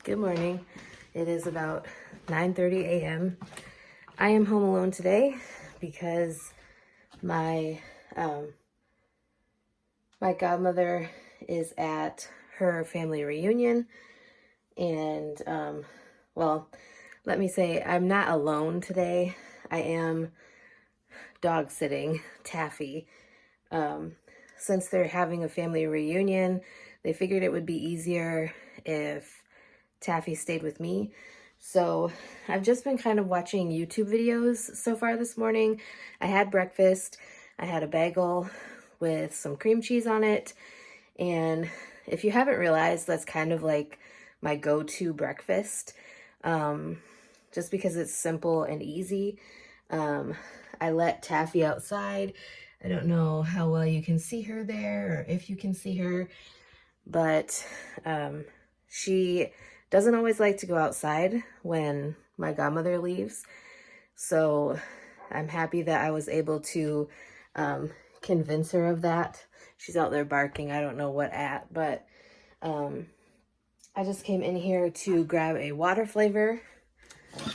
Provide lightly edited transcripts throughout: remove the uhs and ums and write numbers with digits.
Good morning. It is about 9:30 a.m. I am home alone today because my my godmother is at her family reunion, and well, let me say I'm not alone today. I am dog sitting Taffy. Since they're having a family reunion, they figured it would be easier if Taffy stayed with me. So I've just been kind of watching YouTube videos so far this morning. I had breakfast. I had a bagel with some cream cheese on it. And if you haven't realized, that's kind of like my go-to breakfast, just because it's simple and easy. I let Taffy outside. I don't know how well you can see her there or if you can see her, but she doesn't always like to go outside when my godmother leaves. So I'm happy that I was able to convince her of that. She's out there barking, I don't know what at, but I just came in here to grab a water flavor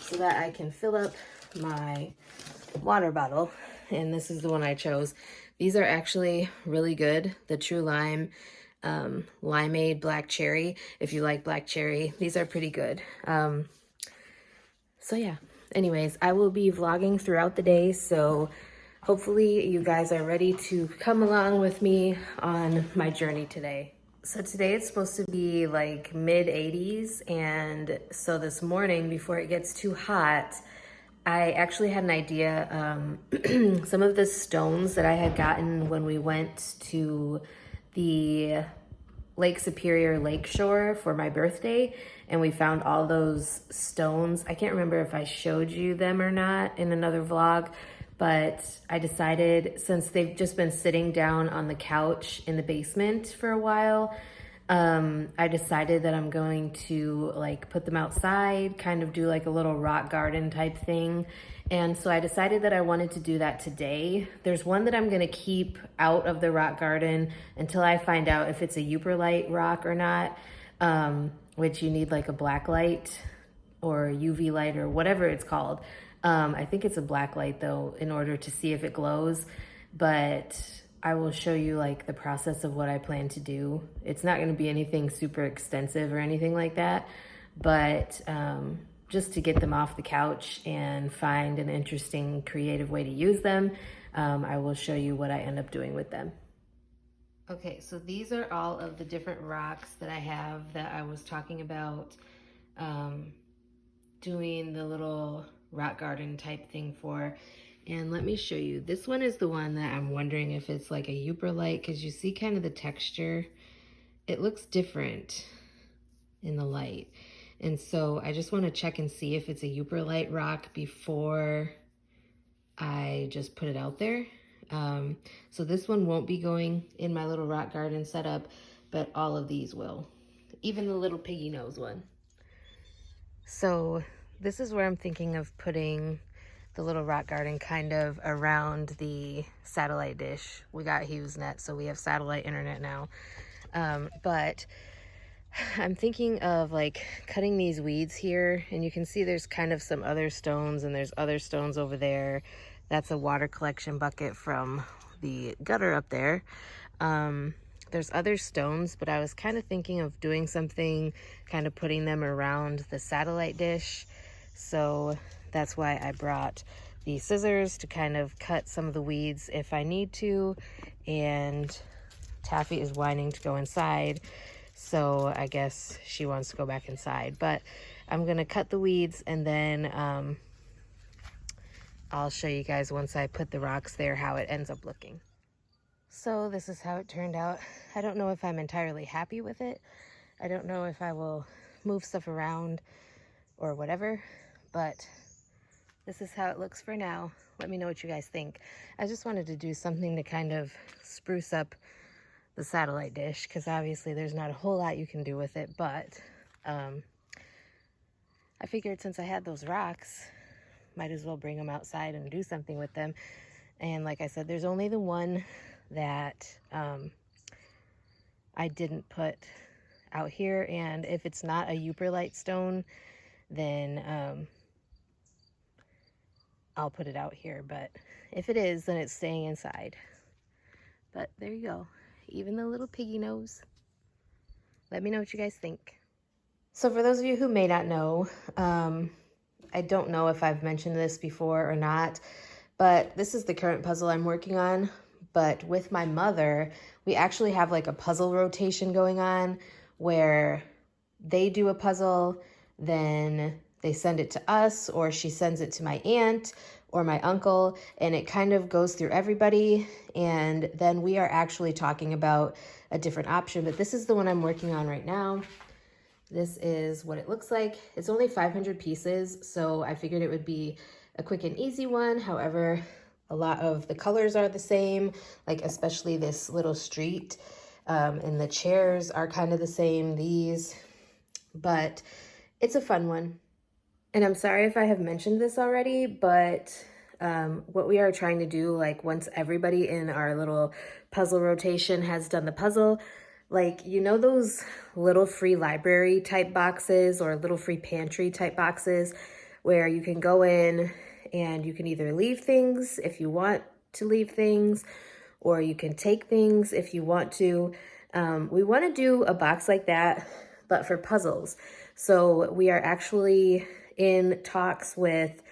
so that I can fill up my water bottle. And this is the one I chose. These are actually really good. The True Lime Limeade Black Cherry. If you like black cherry, these are pretty good. So yeah, anyways, I will be vlogging throughout the day, so hopefully you guys are ready to come along with me on my journey today. So today it's supposed to be like mid 80s, and so this morning before it gets too hot, I actually had an idea. Some of the stones that I had gotten when we went to the Lake Superior Lakeshore for my birthday, and we found all those stones. I can't remember if I showed you them or not in another vlog, but I decided, since they've just been sitting down on the couch in the basement for a while, I decided that I'm going to like put them outside, kind of do like a little rock garden type thing. And so I decided that I wanted to do that today. There's one that I'm gonna keep out of the rock garden until I find out if it's a Euperlite rock or not, which you need like a black light or UV light or whatever it's called. I think it's a black light though, in order to see if it glows, but I will show you like the process of what I plan to do. It's not gonna be anything super extensive or anything like that, but just to get them off the couch and find an interesting, creative way to use them, I will show you what I end up doing with them. Okay, so these are all of the different rocks that I have that I was talking about doing the little rock garden type thing for. And let me show you. This one is the one that I'm wondering if it's like a Euperlite, because you see kind of the texture. It looks different in the light. And so I just want to check and see if it's a Euperlite rock before I just put it out there. So this one won't be going in my little rock garden setup, but all of these will. Even the little piggy nose one. So this is where I'm thinking of putting the little rock garden, kind of around the satellite dish. We got HughesNet, so we have satellite internet now. But I'm thinking of like cutting these weeds here, and you can see there's kind of some other stones, and there's other stones over there. That's a water collection bucket from the gutter up there. There's other stones, but I was kind of thinking of doing something, kind of putting them around the satellite dish. So that's why I brought the scissors to kind of cut some of the weeds if I need to. And Taffy is whining to go inside, so I guess she wants to go back inside. But I'm gonna cut the weeds, and then I'll show you guys once I put the rocks there how it ends up looking. So this is how it turned out. I don't know if I'm entirely happy with it. I don't know if I will move stuff around or whatever, but this is how it looks for now. Let me know what you guys think. I just wanted to do something to kind of spruce up the satellite dish, because obviously there's not a whole lot you can do with it, but I figured since I had those rocks, might as well bring them outside and do something with them. And like I said, there's only the one that I didn't put out here, and if it's not a Euperlite stone, then I'll put it out here, but if it is, then it's staying inside. But there you go. Even the little piggy knows. Let me know what you guys think. So for those of you who may not know, I don't know if I've mentioned this before or not, but this is the current puzzle I'm working on. But with my mother, we actually have like a puzzle rotation going on where they do a puzzle, then they send it to us, or she sends it to my aunt or my uncle, and it kind of goes through everybody. And then we are actually talking about a different option, but this is the one I'm working on right now. This is what it looks like. It's only 500 pieces, so I figured it would be a quick and easy one. However, a lot of the colors are the same, like especially this little street, and the chairs are kind of the same, these, but it's a fun one. And I'm sorry if I have mentioned this already, but what we are trying to do, like once everybody in our little puzzle rotation has done the puzzle, like, you know, those little free library type boxes or little free pantry type boxes where you can go in and you can either leave things if you want to leave things, or you can take things if you want to. We want to do a box like that, but for puzzles. So we are actually in talks with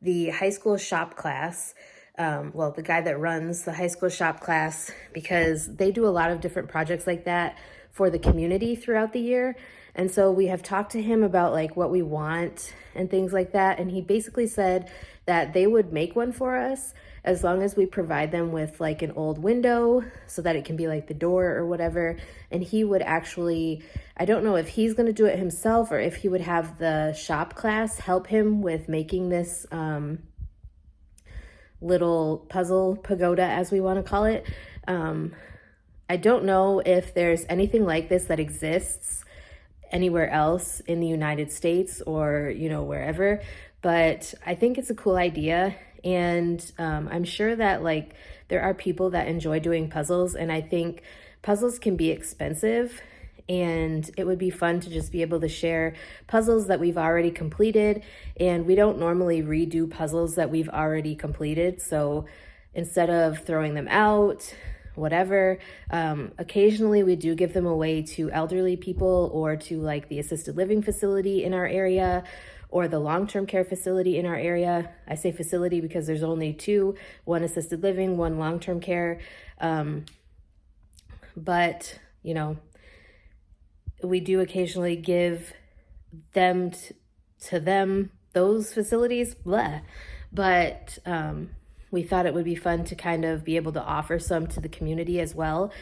the high school shop class, well, the guy that runs the high school shop class, because they do a lot of different projects like that for the community throughout the year. And so we have talked to him about like what we want and things like that. And he basically said that they would make one for us as long as we provide them with like an old window so that it can be like the door or whatever. And he would actually, I don't know if he's going to do it himself or if he would have the shop class help him with making this little puzzle pagoda, as we want to call it. I don't know if there's anything like this that exists anywhere else in the United States or, you know, wherever, but I think it's a cool idea. And I'm sure that like there are people that enjoy doing puzzles, and I think puzzles can be expensive, and it would be fun to just be able to share puzzles that we've already completed. And we don't normally redo puzzles that we've already completed, so instead of throwing them out, whatever, occasionally we do give them away to elderly people or to like the assisted living facility in our area or the long-term care facility in our area. I say facility because there's only two, one assisted living, one long-term care. But, you know, we do occasionally give them to them, those facilities, blah. But we thought it would be fun to kind of be able to offer some to the community as well.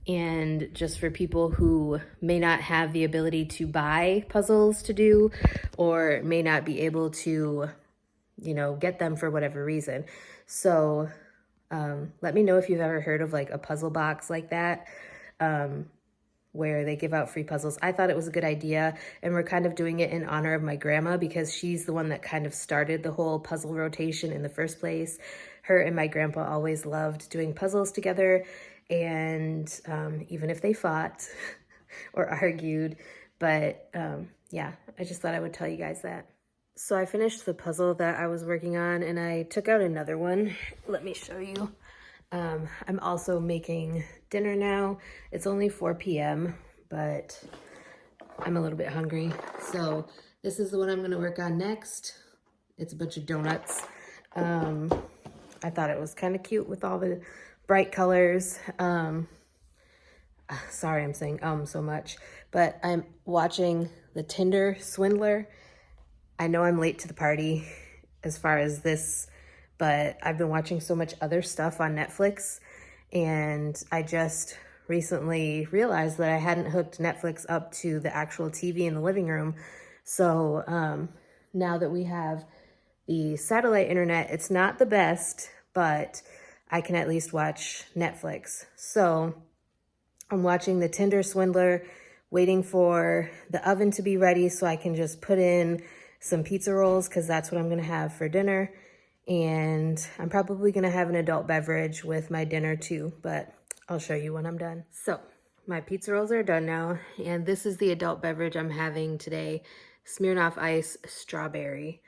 And just for people who may not have the ability to buy puzzles to do, or may not be able to, you know, get them for whatever reason. So let me know if you've ever heard of like a puzzle box like that, where they give out free puzzles. I thought it was a good idea, and we're kind of doing it in honor of my grandma because she's the one that kind of started the whole puzzle rotation in the first place. Her and my grandpa always loved doing puzzles together, and even if they fought or argued, but yeah, I just thought I would tell you guys that. So I finished the puzzle that I was working on, and I took out another one. Let me show you. I'm also making dinner now. It's only 4 p.m., but I'm a little bit hungry. So this is the one I'm going to work on next. It's a bunch of donuts. I thought it was kind of cute with all the bright colors. Sorry, I'm saying so much, but I'm watching The Tinder Swindler. I know I'm late to the party as far as this, but I've been watching so much other stuff on Netflix, and I just recently realized that I hadn't hooked Netflix up to the actual TV in the living room. So now that we have the satellite internet, it's not the best, but I can at least watch Netflix. So I'm watching The Tinder Swindler, waiting for the oven to be ready so I can just put in some pizza rolls, because that's what I'm going to have for dinner. And I'm probably going to have an adult beverage with my dinner too, but I'll show you when I'm done. So my pizza rolls are done now, and this is the adult beverage I'm having today, Smirnoff Ice Strawberry.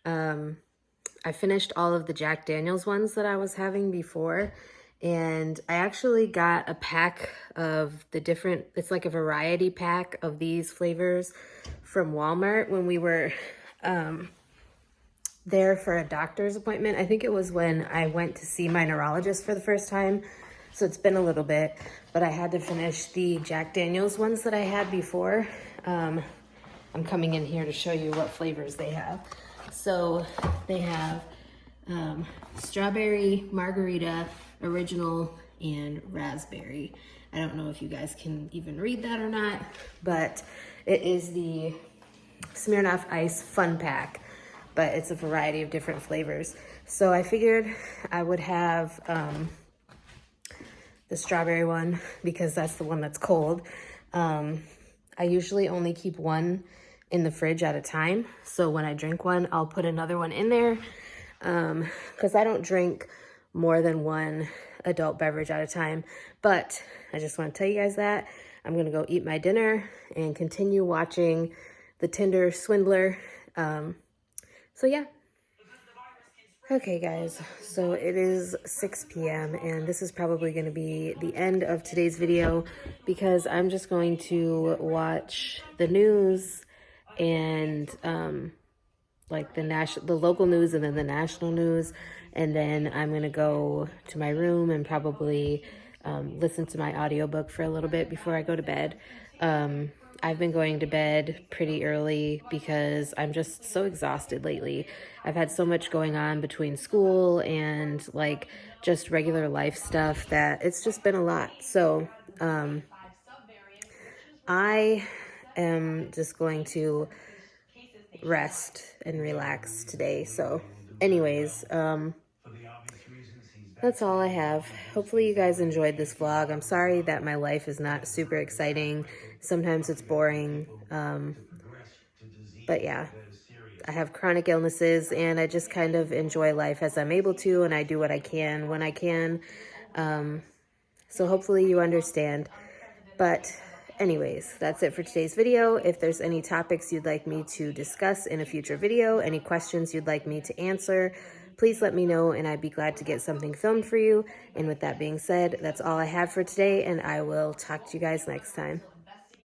I finished all of the Jack Daniels ones that I was having before, and I actually got a pack of the different, it's like a variety pack of these flavors from Walmart when we were there for a doctor's appointment. I think it was when I went to see my neurologist for the first time. So it's been a little bit, but I had to finish the Jack Daniels ones that I had before. I'm coming in here to show you what flavors they have. So they have strawberry, margarita, original, and raspberry. I don't know if you guys can even read that or not, but it is the Smirnoff Ice Fun Pack, but it's a variety of different flavors. So I figured I would have the strawberry one because that's the one that's cold. I usually only keep one in the fridge at a time. So when I drink one, I'll put another one in there because I don't drink more than one adult beverage at a time. But I just want to tell you guys that I'm going to go eat my dinner and continue watching The Tinder Swindler. So yeah. Okay guys, so it is 6 p.m. and this is probably going to be the end of today's video because I'm just going to watch the news and like the local news and then the national news, and then I'm going to go to my room and probably listen to my audiobook for a little bit before I go to bed. I've been going to bed pretty early because I'm just so exhausted lately. I've had so much going on between school and like just regular life stuff that it's just been a lot. So I am just going to rest and relax today. So anyways, that's all I have. Hopefully you guys enjoyed this vlog. I'm sorry that my life is not super exciting. Sometimes it's boring. But yeah, I have chronic illnesses and I just kind of enjoy life as I'm able to, and I do what I can when I can. So hopefully you understand. But anyways, that's it for today's video. If there's any topics you'd like me to discuss in a future video, any questions you'd like me to answer, please let me know and I'd be glad to get something filmed for you. And with that being said, that's all I have for today, and I will talk to you guys next time.